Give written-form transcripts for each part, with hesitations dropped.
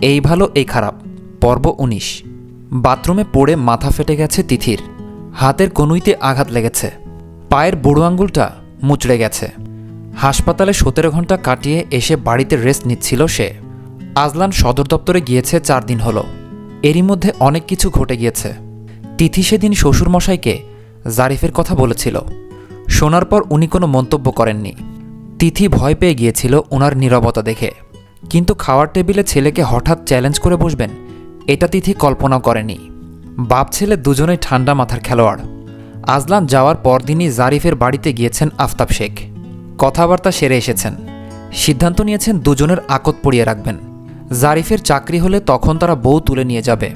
এই ভালো এই খারাপ পর্ব ১৯। বাথরুমে পড়ে মাথা ফেটে গেছে তিথির। হাতের কনুইতে আঘাত লেগেছে। পায়ের বুড়ো আঙুলটা মুচড়ে গেছে। হাসপাতালে ১৭ ঘন্টা কাটিয়ে এসে বাড়িতে রেস্ট নিচ্ছিল সে। আজলান সদর দপ্তরে গিয়েছে ৪ দিন হলো। এরই মধ্যে অনেক কিছু ঘটে গিয়েছে। তিথি সেদিন শ্বশুরমশাইকে জারিফের কথা বলেছিল। শোনার পর উনি কোনো মন্তব্য করেননি। তিথি ভয় পেয়ে গিয়েছিল ওনার নীরবতা দেখে। কিন্তু খাওয়ার টেবিলে ছেলেকে হঠাৎ চ্যালেঞ্জ করে বসবেন এটা তিথি কল্পনাও করেনি। বাপ ছেলে দুজনেই ঠান্ডা মাথার খেলোয়াড়। আজলান যাওয়ার পরদিনই জারিফের বাড়িতে গিয়েছেন আফতাব শেখ। কথাবার্তা সেরে এসেছেন। সিদ্ধান্ত নিয়েছেন দুজনের আকত পড়িয়ে রাখবেন। জারিফের চাকরি হলে তখন তারা বউ তুলে নিয়ে যাবে।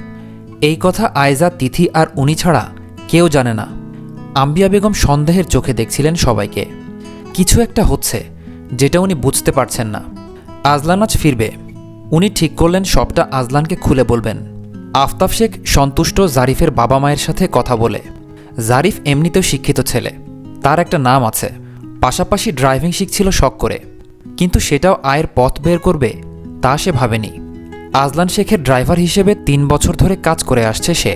এই কথা আয়জা, তিথি আর উনি ছাড়া কেউ জানে না। আম্বিয়া বেগম সন্দেহের চোখে দেখছিলেন সবাইকে। কিছু একটা হচ্ছে যেটা উনি বুঝতে পারছেন না। আজলান আজ ফিরবে। উনি ঠিক করলেন সবটা আজলানকে খুলে বলবেন। আফতাব শেখ সন্তুষ্ট জারিফের বাবা মায়ের সাথে কথা বলে। জারিফ এমনিতেও শিক্ষিত ছেলে, তার একটা নাম আছে। পাশাপাশি ড্রাইভিং শিখছিল শখ করে, কিন্তু সেটাও আয়ের পথ বের করবে তা সে ভাবেনি। আজলান শেখের ড্রাইভার হিসেবে ৩ বছর ধরে কাজ করে আসছে সে।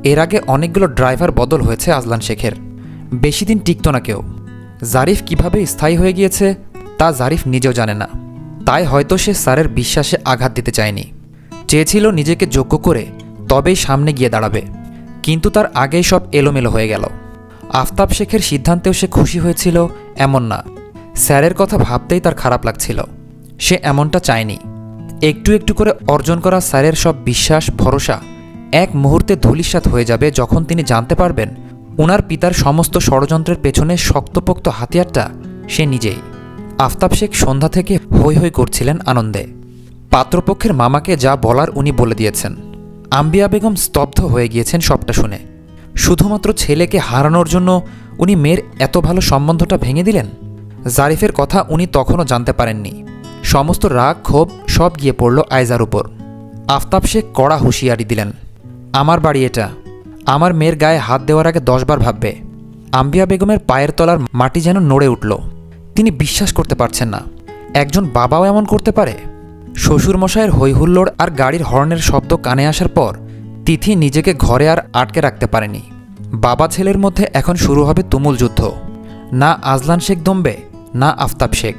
এর আগে অনেকগুলো ড্রাইভার বদল হয়েছে আজলান শেখের। বেশি দিন টিকত না কেউ। জারিফ কিভাবে স্থায়ী হয়ে গিয়েছে তা জারিফ নিজেও জানে না। তাই হয়তো সে স্যারের বিশ্বাসে আঘাত দিতে চায়নি। চেয়েছিল নিজেকে যোগ্য করে তবেই সামনে গিয়ে দাঁড়াবে। কিন্তু তার আগেই সব এলোমেলো হয়ে গেল। আফতাব শেখের সিদ্ধান্তেও সে খুশি হয়েছিল এমন না। স্যারের কথা ভাবতেই তার খারাপ লাগছিল। সে এমনটা চায়নি। একটু একটু করে অর্জন করা স্যারের সব বিশ্বাস ভরসা এক মুহূর্তে ধূলিসাৎ হয়ে যাবে যখন তিনি জানতে পারবেন ওনার পিতার সমস্ত ষড়যন্ত্রের পেছনে শক্তপোক্ত হাতিয়ারটা সে নিজেই। আফতাব শেখ সন্ধ্যা থেকে হৈ হৈ করছিলেন আনন্দে। পাত্রপক্ষের মামাকে যা বলার উনি বলে দিয়েছেন। আম্বিয়া বেগম স্তব্ধ হয়ে গিয়েছেন সবটা শুনে। শুধুমাত্র ছেলেকে হারানোর জন্য উনি মেয়ের এত ভালো সম্বন্ধটা ভেঙে দিলেন। জারিফের কথা উনি তখনও জানতে পারেননি। সমস্ত রাগ ক্ষোভ সব গিয়ে পড়ল আয়জার উপর। আফতাব শেখ কড়া হুঁশিয়ারি দিলেন, আমার বাড়ি এটা। আমার মেয়ের গায়ে হাত দেওয়ার আগে 10 বার ভাববে। আম্বিয়া বেগমের পায়ের তলার মাটি যেন নড়ে উঠল। তিনি বিশ্বাস করতে পারছেন না একজন বাবাও এমন করতে পারে। শ্বশুরমশাইয়ের হৈহুল্লোড় আর গাড়ির হর্নের শব্দ কানে আসার পর তিথি নিজেকে ঘরে আর আটকে রাখতে পারেনি। বাবা ছেলের মধ্যে এখন শুরু হবে তুমুল যুদ্ধ। না আজলান শেখ দমবে, না আফতাব শেখ।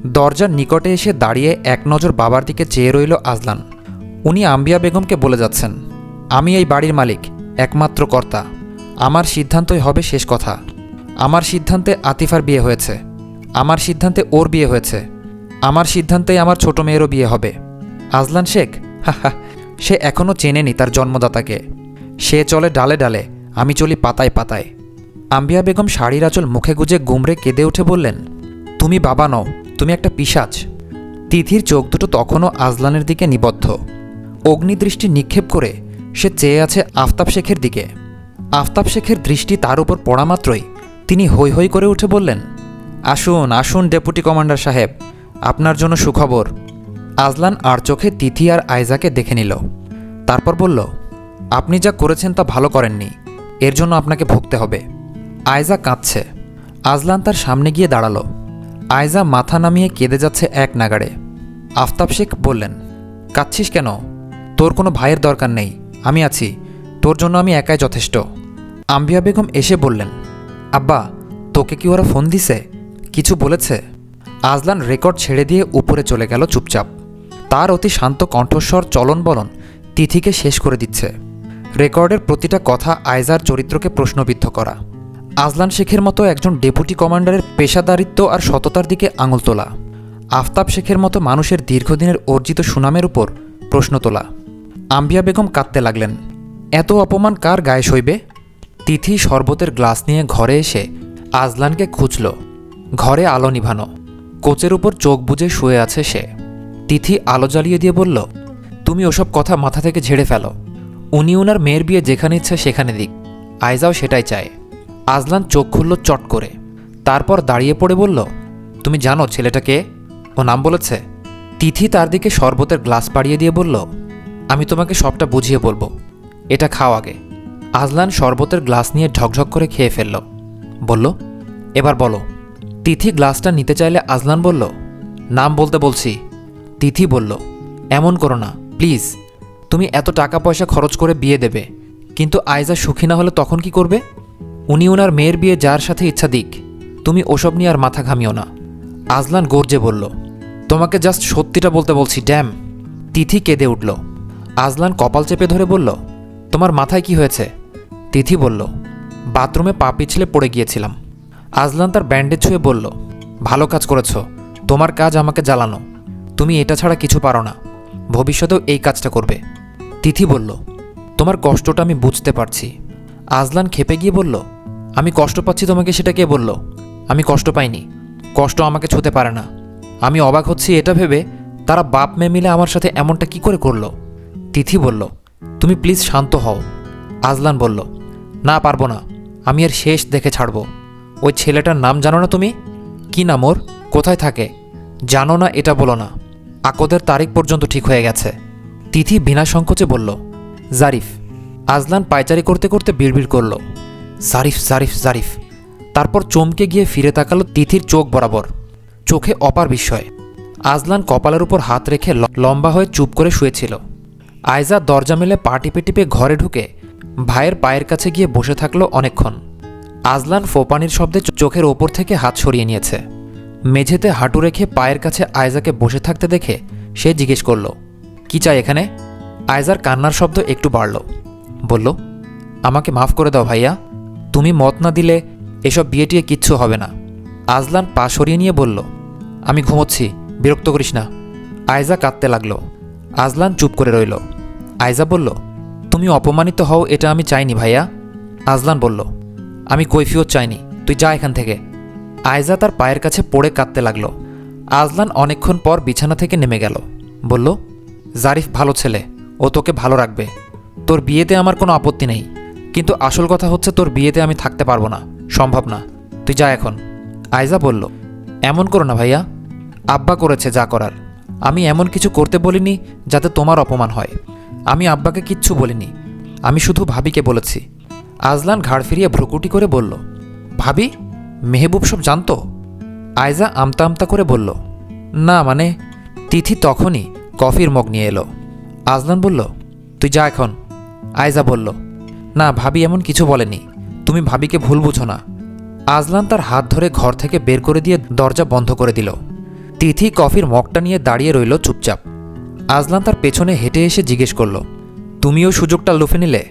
দরজার নিকটে এসে দাঁড়িয়ে এক নজর বাবার দিকে চেয়ে রইল আজলান। উনি আম্বিয়া বেগমকে বলে যাচ্ছেন, আমি এই বাড়ির মালিক, একমাত্র কর্তা। আমার সিদ্ধান্তই হবে শেষ কথা। আমার সিদ্ধান্তে আতিফার বিয়ে হয়েছে। আমার সিদ্ধান্তে ওর বিয়ে হয়েছে। আমার সিদ্ধান্তেই আমার ছোট মেয়েরও বিয়ে হবে। আজলান শেখ, হা, সে এখনও চেনেনি তার জন্মদাতাকে। সে চলে ডালে ডালে, আমি চলি পাতায় পাতায়। আম্বিয়া বেগম শাড়ির আঁচল মুখে গুজে গুমরে কেঁদে উঠে বললেন, তুমি বাবা নও, তুমি একটা পিশাচ। তিথির চোখ দুটো তখনও আজলানের দিকে নিবদ্ধ। অগ্নিদৃষ্টি নিক্ষেপ করে সে চেয়ে আছে আফতাব শেখের দিকে। আফতাব শেখের দৃষ্টি তার উপর পড়া মাত্রই তিনি হৈ হৈ করে উঠে বললেন, আসুন আসুন ডেপুটি কমান্ডার সাহেব, আপনার জন্য সুখবর। আজলান আর চোখে তিথি আর আয়জাকে দেখে নিল। তারপর বলল, আপনি যা করেছেন তা ভালো করেননি, এর জন্য আপনাকে ভুগতে হবে। আয়জা কাঁদছে। আজলান তার সামনে গিয়ে দাঁড়ালো। আয়জা মাথা নামিয়ে কেঁদে যাচ্ছে এক নাগাড়ে। আফতাব শেখ বললেন, কাঁদছিস কেন? তোর কোনো ভাইয়ের দরকার নেই, আমি আছি। তোর জন্য আমি একাই যথেষ্ট। আম্বিয়া বেগম এসে বললেন, আব্বা, তোকে কি ওরা ফোন দিছে? কিছু বলেছে? আজলান রেকর্ড ছেড়ে দিয়ে উপরে চলে গেল চুপচাপ। তার অতি শান্ত কণ্ঠস্বর চলন বলন তিথিকে শেষ করে দিচ্ছে। রেকর্ডের প্রতিটা কথা আয়জার চরিত্রকে প্রশ্নবিদ্ধ করা। আজলান শেখের মতো একজন ডেপুটি কমান্ডারের পেশাদারিত্ব আর সততার দিকে আঙুল তোলা। আফতাব শেখের মতো মানুষের দীর্ঘদিনের অর্জিত সুনামের উপর প্রশ্ন তোলা। আম্বিয়া বেগম কাঁদতে লাগলেন। এত অপমান কার গায়ে সইবে? তিথি শরবতের গ্লাস নিয়ে ঘরে এসে আজলানকে খুঁজল। ঘরে আলো নিভানো। কোচের উপর চোখ বুজে শুয়ে আছে সে। তিথি আলো জ্বালিয়ে দিয়ে বলল, তুমি ওসব কথা মাথা থেকে ঝেড়ে ফেলো। উনি ওনার মেয়ের বিয়ে যেখানে ইচ্ছা সেখানে দিক, আয়জাও সেটাই চায়। আজলান চোখ খুলল চট করে। তারপর দাঁড়িয়ে পড়ে বলল, তুমি জানো ছেলেটাকে? ও নাম বলেছে? তিথি তার দিকে শরবতের গ্লাস বাড়িয়ে দিয়ে বলল, আমি তোমাকে সবটা বুঝিয়ে বলবো, এটা খাও আগে। আজলান শরবতের গ্লাস নিয়ে ঝকঝক করে খেয়ে ফেলল। বলল, এবার বলো। তিথি গ্লাসটা নিতে চাইলে আজলান বলল, নাম বলতে বলছি। তিথি বলল, এমন করো না, প্লিজ, তুমি এত টাকা পয়সা খরচ করে বিয়ে দেবে, কিন্তু আয়জা সুখী না হলে তখন কি করবে? উনি ওনার মেয়ের বিয়ে যার সাথে ইচ্ছা দিক, তুমি ওসব নিয়ে আর মাথা ঘামিও না। আজলান গর্জে বলল, তোমাকে জাস্ট সত্যিটা বলতে বলছি, ড্যাম। তিথি কেঁদে উঠল। আজলান কপাল চেপে ধরে বলল, তোমার মাথায় কি হয়েছে? তিথি বলল, বাথরুমে পা পিছলে পড়ে গিয়েছিলাম। আজলান তার ব্যান্ডেজ ছুঁয়ে বলল, ভালো কাজ করেছ, তোমার কাজ আমাকে জ্বালানো, তুমি এটা ছাড়া কিছু পারো না, ভবিষ্যতেও এই কাজটা করবে। তিথি বলল, তোমার কষ্টটা আমি বুঝতে পারছি। আজলান খেপে গিয়ে বলল, আমি কষ্ট পাচ্ছি তোমাকে সেটা কে বলল? আমি কষ্ট পাইনি, কষ্ট আমাকে ছুঁতে পারে না। আমি অবাক হচ্ছি এটা ভেবে তারা বাপ মেয়ে মিলে আমার সাথে এমনটা কি করে করলো। তিথি বলল, তুমি প্লিজ শান্ত হও। আজলান বলল, না পারবো না, আমি এর শেষ দেখে ছাড়ব। ওই ছেলেটার নাম জানো না তুমি? কি নাম ওর? কোথায় থাকে? জানো না এটা বলো না। আকদের তারিখ পর্যন্ত ঠিক হয়ে গেছে। তিথি বিনা সংকোচে বলল, জারিফ। আজলান পায়চারি করতে করতে বিড়বিড় করল, জারিফ জারিফ জারিফ। তারপর চমকে গিয়ে ফিরে তাকালো তিথির চোখ বরাবর, চোখে অপার বিস্ময়। আজলান কপালের উপর হাত রেখে লম্বা হয়ে চুপ করে শুয়েছিল। আয়জা দরজা মেলে পা টিপে টিপে ঘরে ঢুকে ভাইয়ের পায়ের কাছে গিয়ে বসে থাকলো অনেকক্ষণ। আজলান ফোপানির শব্দে চোখের ওপর থেকে হাত সরিয়ে নিয়েছে। মেঝেতে হাঁটু রেখে পায়ের কাছে আয়জাকে বসে থাকতে দেখে সে জিজ্ঞেস করল, কি চাই এখানে? আয়জার কান্নার শব্দ একটু বাড়ল। বলল, আমাকে মাফ করে দাও ভাইয়া, তুমি মত না দিলে এসব বিয়ে টিয়ে কিচ্ছু হবে না। আজলান পা সরিয়ে নিয়ে বলল, আমি ঘুমোচ্ছি, বিরক্ত করিস না। আয়জা কাঁদতে লাগল। আজলান চুপ করে রইল। আয়জা বলল, তুমি অপমানিত হও এটা আমি চাইনি ভাইয়া। আজলান বলল, আমি কৈফিয়ত চাইনি, তুই যা এখান থেকে। আয়জা তার পায়ের কাছে পড়ে কাঁদতে লাগল। আজলান অনেকক্ষণ পর বিছানা থেকে নেমে গেল। বলল, জারিফ ভালো ছেলে, ও তোকে ভালো রাখবে, তোর বিয়েতে আমার কোনো আপত্তি নেই, কিন্তু আসল কথা হচ্ছে তোর বিয়েতে আমি থাকতে পারবো না, সম্ভব না, তুই যা এখন। আয়জা বলল, এমন করো না ভাইয়া, আব্বা করেছে যা করার, আমি এমন কিছু করতে বলিনি যাতে তোমার অপমান হয়। আমি আব্বাকে কিচ্ছু বলিনি, আমি শুধু ভাবিকে বলেছি। আজলান ঘাড় ফিরিয়ে ভ্রুকুটি করে বলল, ভাবি? মেহবুব সব জানতো? আয়জা আমতা আমতা করে বলল, না মানে। তিথি তখনই কফির মগ নিয়ে এলো। আজলান বলল, তুই যা এখন। আয়জা বলল, না ভাবি এমন কিছু বলেনি, তুমি ভাবিকে ভুল বুঝো না। আজলান তার হাত ধরে ঘর থেকে বের করে দিয়ে দরজা বন্ধ করে দিল। তিথি কফির মগটা নিয়ে দাঁড়িয়ে রইল চুপচাপ। আজলান তার পেছনে হেঁটে এসে জিজ্ঞেস করল, তুমিও সুযোগটা লুফে নিলে?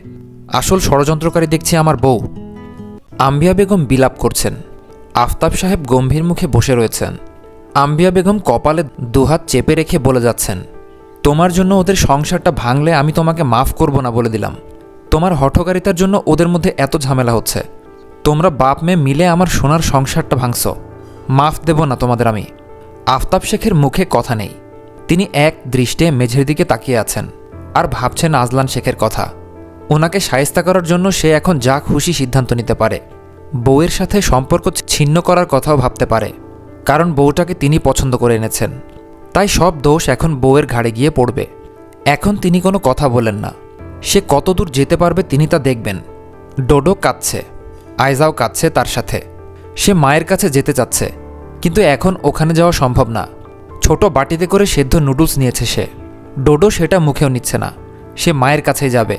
আসল ষড়যন্ত্রকারী দেখছি আমার বউ। আম্বিয়া বেগম বিলাপ করছেন। আফতাব সাহেব গম্ভীর মুখে বসে রয়েছেন। আম্বিয়া বেগম কপালে দুহাত চেপে রেখে বলে যাচ্ছেন, তোমার জন্য ওদের সংসারটা ভাঙলে আমি তোমাকে মাফ করব না বলে দিলাম। তোমার হঠকারিতার জন্য ওদের মধ্যে এত ঝামেলা হচ্ছে। তোমরা বাপ মেয়ে মিলে আমার সোনার সংসারটা ভাঙছ, মাফ দেব না তোমাদের আমি। আফতাব শেখের মুখে কথা নেই। তিনি এক দৃষ্টে মেঝের দিকে তাকিয়ে আছেন আর ভাবছেন আজলান শেখের কথা। ওনাকে শায়েস্তা করার জন্য সে এখন যা খুশি সিদ্ধান্ত নিতে পারে। বউয়ের সাথে সম্পর্ক ছিন্ন করার কথাও ভাবতে পারে, কারণ বউটাকে তিনি পছন্দ করে এনেছেন। তাই সব দোষ এখন বউয়ের ঘাড়ে গিয়ে পড়বে। এখন তিনি কোনো কথা বলেন না। সে কতদূর যেতে পারবে তিনি তা দেখবেন। ডোডো কাঁদছে, আয়জাও কাঁদছে তার সাথে। সে মায়ের কাছে যেতে চাচ্ছে, কিন্তু এখন ওখানে যাওয়া সম্ভব না। ছোট বাটিতে করে সেদ্ধ নুডলস নিয়েছে সে। ডোডো সেটা মুখেও নিচ্ছে না, সে মায়ের কাছেই যাবে।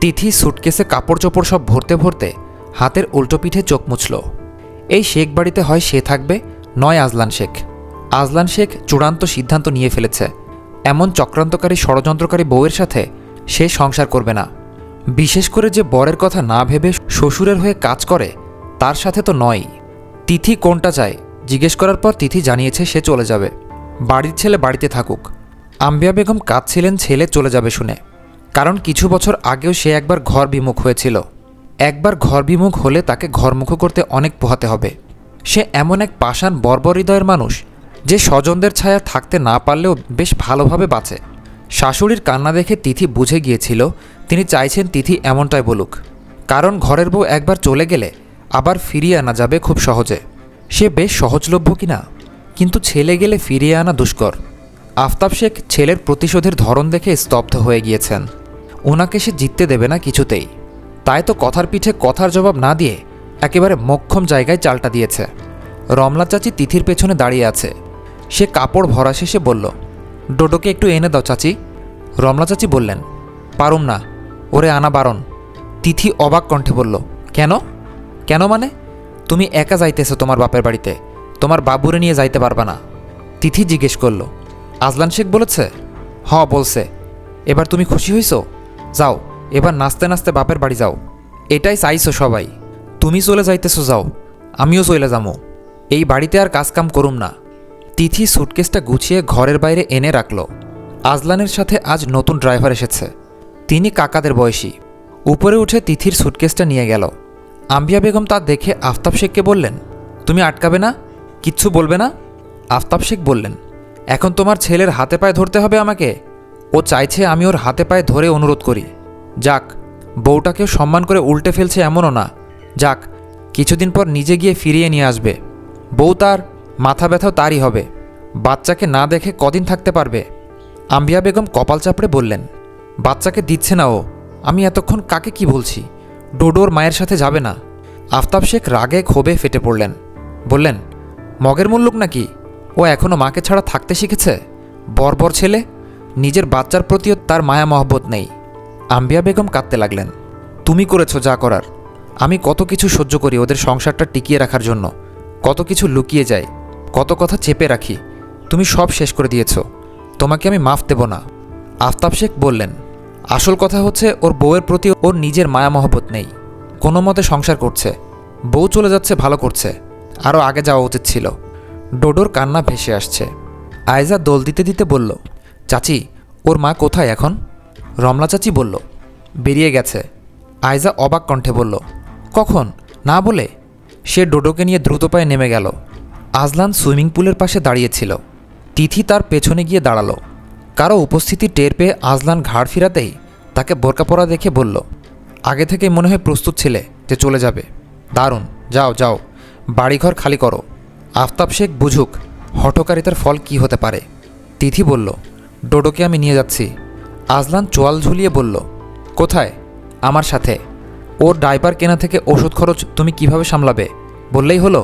তিথি সুটকেসে কাপড় চোপড় সব ভরতে ভরতে হাতের উল্টো পিঠে চোখ মুছল। এই শেখ বাড়িতে হয় সে থাকবে, নয় আজলান শেখ। আজলান শেখ চূড়ান্ত সিদ্ধান্ত নিয়ে ফেলেছে, এমন চক্রান্তকারী ষড়যন্ত্রকারী বউয়ের সাথে সে সংসার করবে না। বিশেষ করে যে বরের কথা না ভেবে শ্বশুরের হয়ে কাজ করে তার সাথে তো নয়ই। তিথি কোনটা চায় জিজ্ঞেস করার পর তিথি জানিয়েছে সে চলে যাবে। বাড়ির ছেলে বাড়িতে থাকুক। আম্বিয়া বেগম কাঁদছিলেন ছেলে চলে যাবে শুনে, কারণ কিছু বছর আগেও সে একবার ঘর বিমুখ হয়েছিল। একবার ঘর বিমুখ হলে তাকে ঘরমুখ করতে অনেক পোহাতে হবে। সে এমন এক পাষাণ বর্বর হৃদয়ের মানুষ যে স্বজনদের ছায়া থাকতে না পারলেও বেশ ভালোভাবে বাঁচে। শাশুড়ির কান্না দেখে তিথি বুঝে গিয়েছিল তিনি চাইছেন তিথি এমনটাই বলুক, কারণ ঘরের বউ একবার চলে গেলে আবার ফিরিয়ে আনা যাবে খুব সহজে। সে বেশ সহজলভ্য কিনা, কিন্তু ছেলে গেলে ফিরিয়ে আনা দুষ্কর। আফতাব শেখ ছেলের প্রতিশোধের ধরন দেখে স্তব্ধ হয়ে গিয়েছেন। ওনাকে সে জিততে দেবে না কিছুতেই। তাই তো কথার পিঠে কথার জবাব না দিয়ে একেবারে মোক্ষম জায়গায় চালটা দিয়েছে। রমলা চাচি তিথির পেছনে দাঁড়িয়ে আছে। সে কাপড় ভরা শেষে বলল, ডোডোকে একটু এনে দাও চাচি। রমলা চাচি বললেন, পারুম না, ওরে আনা বারণ। তিথি অবাক কণ্ঠে বলল, কেন? কেন মানে? তুমি একা যাইতেছো তোমার বাপের বাড়িতে, তোমার বাবুরে নিয়ে যাইতে পারবা না। তিথি জিজ্ঞেস করল, আজলান শেখ বলেছে? হ বলছে। এবার তুমি খুশি হইছো? যাও, এবার নাচতে নাচতে বাপের বাড়ি যাও। এটাই চাইছো সবাই। তুমি চলে যাইতেছো, যাও, আমিও চলে যাবো। এই বাড়িতে আর কাজকাম করুম না। তিথি সুটকেসটা গুছিয়ে ঘরের বাইরে এনে রাখল। আজলানের সাথে আজ নতুন ড্রাইভার এসেছে। তিনি কাকাদের বয়সী। উপরে উঠে তিথির সুটকেসটা নিয়ে গেল। আম্বিয়া বেগম তা দেখে আফতাব শেখকে বললেন, তুমি আটকাবে না? কিচ্ছু বলবে না? আফতাব শেখ বললেন, এখন তোমার ছেলের হাতে পায়ে ধরতে হবে আমাকে? ও চাইছে আমি ওর হাতে পায়ে ধরে অনুরোধ করি। যাক, বউটাকেও সম্মান করে উল্টে ফেলছে এমনও না। যাক, কিছুদিন পর নিজে গিয়ে ফিরিয়ে নিয়ে আসবে। বউ তার, মাথা ব্যথাও তারই হবে। বাচ্চাকে না দেখে কদিন থাকতে পারবে? আম্বিয়া বেগম কপাল চাপড়ে বললেন, বাচ্চাকে দিচ্ছে না ও। আমি এতক্ষণ কাকে কি বলছি? ডোডোর মায়ের সাথে যাবে না। আফতাব শেখ রাগে ক্ষোভে ফেটে পড়লেন। বললেন, মগের মুল্লুক নাকি? ও এখনও মাকে ছাড়া থাকতে শিখেছে? বর্বর ছেলে। নিজের বাচ্চার প্রতিও তার মায়া মহব্বত নেই। আম্বিয়া বেগম কাঁদতে লাগলেন, তুমি করেছো যা করার। আমি কত কিছু সহ্য করি ওদের সংসারটা টিকিয়ে রাখার জন্য। কত কিছু লুকিয়ে যায়, কত কথা চেপে রাখি। তুমি সব শেষ করে দিয়েছ। তোমাকে আমি মাফ দেব না। আফতাব শেখ বললেন, আসল কথা হচ্ছে ওর বউয়ের প্রতি ওর নিজের মায়া মহব্বত নেই। কোনো মতে সংসার করছে। বউ চলে যাচ্ছে, ভালো করছে। আরও আগে যাওয়া উচিত ছিল। ডোডোর কান্না ভেসে আসছে। আয়জা দোল দিতে দিতে বলল, চাচি, ওর মা কোথায় এখন? রমলা চাচি বলল, বেরিয়ে গেছে। আয়জা অবাক কণ্ঠে বলল, কখন? না বলে? সে ডোডোকে নিয়ে দ্রুত পায়ে নেমে গেল। আজলান সুইমিং পুলের পাশে দাঁড়িয়েছিল। তিথি তার পেছনে গিয়ে দাঁড়ালো। কারো উপস্থিতি টের পেয়ে আজলান ঘাড় ফিরাতেই তাকে বোরকা পরা দেখে বলল, আগে থেকেই মনে হয় প্রস্তুত ছিলে যে চলে যাবে। দারুণ, যাও যাও, বাড়িঘর খালি করো। আফতাব শেখ বুঝুক হঠকারিতার ফল কি হতে পারে। তিথি বলল, ডোডোকে আমি নিয়ে যাচ্ছি। আজলান চোয়াল ঝুলিয়ে বলল, কোথায়? আমার সাথে। ওর ডাইপার কেনা থেকে ওষুধ খরচ তুমি কিভাবে সামলাবে? বললেই হলো।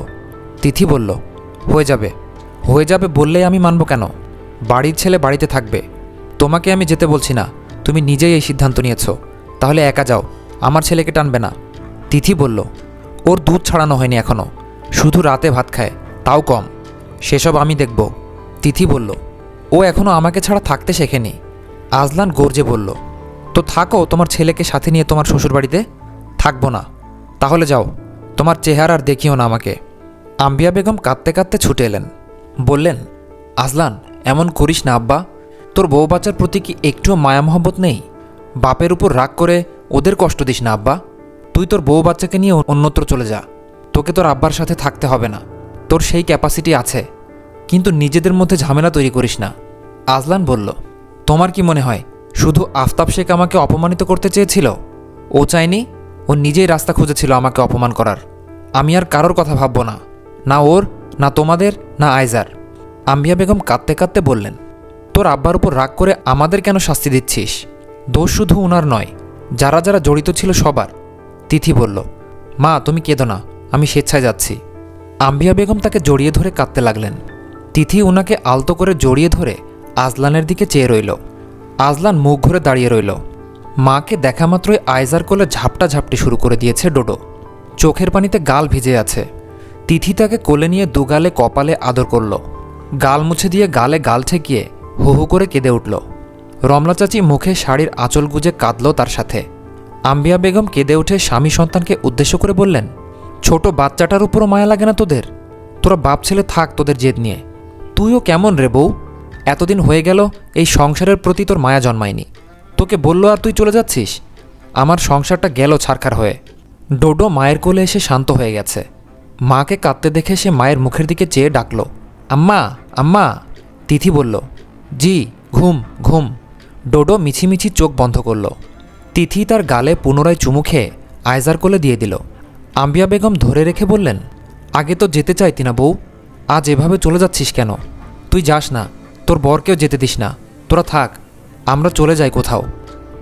তিথি বলল, হয়ে যাবে। হয়ে যাবে বললেই আমি মানব কেন? বাড়ির ছেলে বাড়িতে থাকবে। তোমাকে আমি যেতে বলছি না, তুমি নিজেই এই সিদ্ধান্ত নিয়েছ। তাহলে একা যাও, আমার ছেলেকে টানবে না। তিথি বলল, ওর দুধ ছাড়ানো হয়নি এখনও, শুধু রাতে ভাত খায়, তাও কম। সেসব আমি দেখব। তিথি বলল, ও এখনও আমাকে ছাড়া থাকতে শেখেনি। আজলান গর্জে বলল, তো থাকো তোমার ছেলেকে সাথে নিয়ে তোমার শ্বশুরবাড়িতে। থাকবো না। তাহলে যাও, তোমার চেহারা আর দেখিও না আমাকে। আম্বিয়া বেগম কাঁদতে কাঁদতে ছুটে এলেন। বললেন, আজলান, এমন করিস না আব্বা। তোর বউ বাচ্চার প্রতি কি একটুও মায়া মহব্বত নেই? বাপের উপর রাগ করে ওদের কষ্ট দিস না আব্বা। তুই তোর বউ বাচ্চাকে নিয়ে অন্যত্র চলে যা। তোকে তোর আব্বার সাথে থাকতে হবে না। তোর সেই ক্যাপাসিটি আছে, কিন্তু নিজেদের মধ্যে ঝামেলা তৈরি করিস না। আজলান বলল, তোমার কি মনে হয় শুধু আফতাব শেখ আমাকে অপমানিত করতে চেয়েছিল? ও চায়নি, ও নিজেই রাস্তা খুঁজেছিল আমাকে অপমান করার। আমি আর কারোর কথা ভাববো না, না ওর, না তোমাদের, না আয়জার। আম্বিয়া বেগম কাঁদতে কাঁদতে বললেন, তোর আব্বার উপর রাগ করে আমাদের কেন শাস্তি দিচ্ছিস? দোষ শুধু ওনার নয়, যারা যারা জড়িত ছিল সবার। তিথি বলল, মা তুমি কেঁদো না, আমি স্বেচ্ছায় যাচ্ছি। আম্বিয়া বেগম তাকে জড়িয়ে ধরে কাঁদতে লাগলেন। তিথি ওনাকে আলতো করে জড়িয়ে ধরে আজলানের দিকে চেয়ে রইল। আজলান মুখ ঘুরে দাঁড়িয়ে রইল। মাকে দেখা মাত্রই আয়জার কোলে ঝাপটা ঝাপটি শুরু করে দিয়েছে ডোডো। চোখের পানিতে গাল ভিজে আছে। তিথি তাকে কোলে নিয়ে দুগালে কপালে আদর করল। গাল মুছে দিয়ে গালে গাল ঠেকিয়ে হু হু করে কেঁদে উঠল। রমলা চাচি মুখে শাড়ির আঁচল গুজে কাঁদল তার সাথে। আম্বিয়া বেগম কেঁদে উঠে স্বামী সন্তানকে উদ্দেশ্য করে বললেন, ছোট বাচ্চাটার উপরও মায়া লাগে না তোদের? তোরা বাপ ছেলে থাক তোদের জেদ নিয়ে। তুইও কেমন রে বউ? এতদিন হয়ে গেল এই সংসারের প্রতি তোর মায়া জন্মায়নি। তোকে বলল আর তুই চলে যাচ্ছিস? আমার সংসারটা গেল ছারখার হয়ে। ডোডো মায়ের কোলে এসে শান্ত হয়ে গেছে। মাকে কাঁদতে দেখে সে মায়ের মুখের দিকে চেয়ে ডাকল, আম্মা আম্মা। তিথি বলল, জি, ঘুম ঘুম। ডোডো মিছিমিছি চোখ বন্ধ করল। তিথি তার গালে পুনরায় চুমু খেয়ে আয়জার কোলে দিয়ে দিল। আম্বিয়া বেগম ধরে রেখে বললেন, আগে তো যেতে চাইতি না বউ, আজ এভাবে চলে যাচ্ছিস কেন? তুই যাস না, তোর বরকেও যেতে দিস না। তোরা থাক, আমরা চলে যাই কোথাও।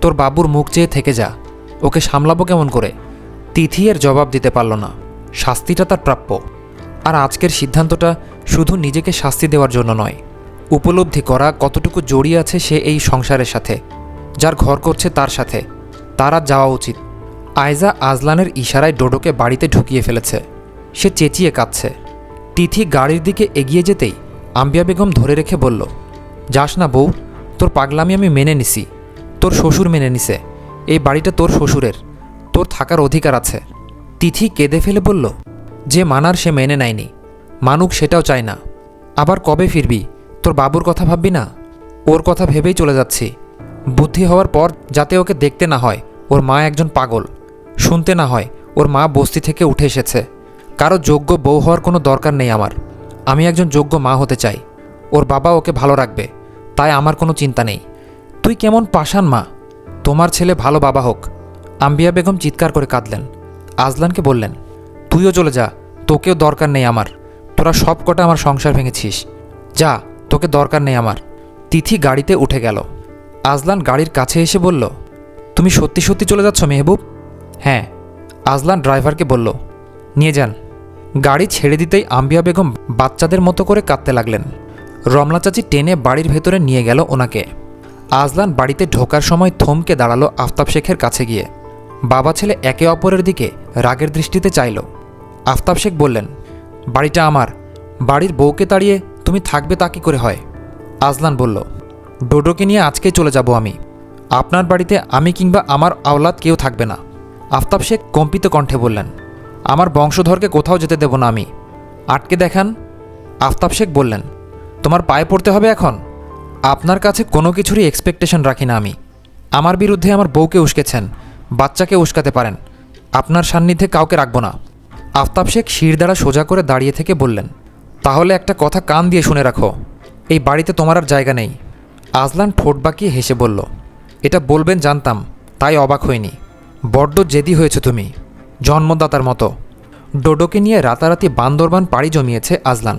তোর বাবুর মুখ চেয়ে থেকে যা, ওকে সামলাবো কেমন করে? তিথি এর জবাব দিতে পারল না। শাস্তিটা তার প্রাপ্য। আর আজকের সিদ্ধান্তটা শুধু নিজেকে শাস্তি দেওয়ার জন্য নয়, উপলব্ধি করা কতটুকু জড়িয়ে আছে সে এই সংসারের সাথে। যার ঘর করছে তার সাথে, তার আর যাওয়া উচিত। আয়জা আজলানের ইশারায় ডোডোকে বাড়িতে ঢুকিয়ে ফেলেছে। সে চেঁচিয়ে কাঁদছে। তিথি গাড়ির দিকে এগিয়ে যেতেই আম্বিয়া বেগম ধরে রেখে বলল, যাস না বউ, তোর পাগলামি আমি মেনে নিছি। তোর শ্বশুর মেনে নিছে, এই বাড়িটা তোর শ্বশুরের, তোর থাকার অধিকার আছে। তিথি কেঁদে ফেলে বলল, যে মানার সে মেনে নেয়নি, মানুক সেটাও চায় না। আবার কবে ফিরবি? তোর বাবুর কথা ভাববি না? ওর কথা ভেবেই চলে যাচ্ছি। বুদ্ধি হওয়ার পর যাতে ওকে দেখতে না হয় ওর মা একজন পাগল, শুনতে না হয় ওর মা বস্তি থেকে উঠে এসেছে। কারো যোগ্য বউ হওয়ার কোনো দরকার নেই আমার। আমি একজন যোগ্য মা হতে চাই। ওর বাবা ওকে ভালো রাখবে, তাই আমার কোনো চিন্তা নেই। তুই কেমন পাষাণ মা! তোমার ছেলে ভালো বাবা হোক। আম্বিয়া বেগম চিৎকার করে কাঁদলেন। আজলানকে বললেন, তুইও চলে যা, তোকেও দরকার নেই আমার। তোরা সব কটা আমার সংসার ভেঙেছিস, যা, তোকে দরকার নেই আমার। তিথি গাড়িতে উঠে গেল। আজলান গাড়ির কাছে এসে বলল, তুমি সত্যি সত্যি চলে যাচ্ছ মেহবুব? হ্যাঁ। আজলান ড্রাইভারকে বলল, নিয়ে যান। গাড়ি ছেড়ে দিতেই আম্বিয়া বেগম বাচ্চাদের মতো করে কাঁদতে লাগলেন। রমলা চাচি টেনে বাড়ির ভেতরে নিয়ে গেল ওনাকে। আজলান বাড়িতে ঢোকার সময় থমকে দাঁড়ালো আফতাব শেখের কাছে গিয়ে। বাবা ছেলে একে অপরের দিকে রাগের দৃষ্টিতে চাইল। আফতাব শেখ বললেন, বাড়িটা আমার, বাড়ির বউকে তাড়িয়ে তুমি থাকবে তা কি করে হয়? আজলান বলল, ডোডোকে নিয়ে আজকেই চলে যাব আমি। আপনার বাড়িতে আমি কিংবা আমার আওলাদ কেউ থাকবে না। আফতাব শেখ কম্পিত কণ্ঠে বললেন, আমার বংশধরকে কোথাও যেতে দেব না আমি। আটকে দেখান। আফতাব শেখ বললেন, তোমার পায়ে পড়তে হবে এখন? আপনার কাছে কোনো কিছুরই এক্সপেকটেশন রাখি না আমি। আমার বিরুদ্ধে আমার বউকে উস্কেছেন, বাচ্চাকে উস্কাতে পারেন, আপনার সান্নিধ্যে কাউকে রাখব না। আফতাব শেখ শিরদাঁড়া সোজা করে দাঁড়িয়ে থেকে বললেন, তাহলে একটা কথা কান দিয়ে শুনে রাখো, এই বাড়িতে তোমার আর জায়গা নেই। আজলান ঠোঁট বাঁকিয়ে হেসে বলল, এটা বলবেন জানতাম, তাই অবাক হইনি। বড্ড জেদি হয়েছে তুমি, জন্মদাতার মতো। ডোডোকে নিয়ে রাতারাতি বান্দরবান পাড়ি জমিয়েছে আজলান।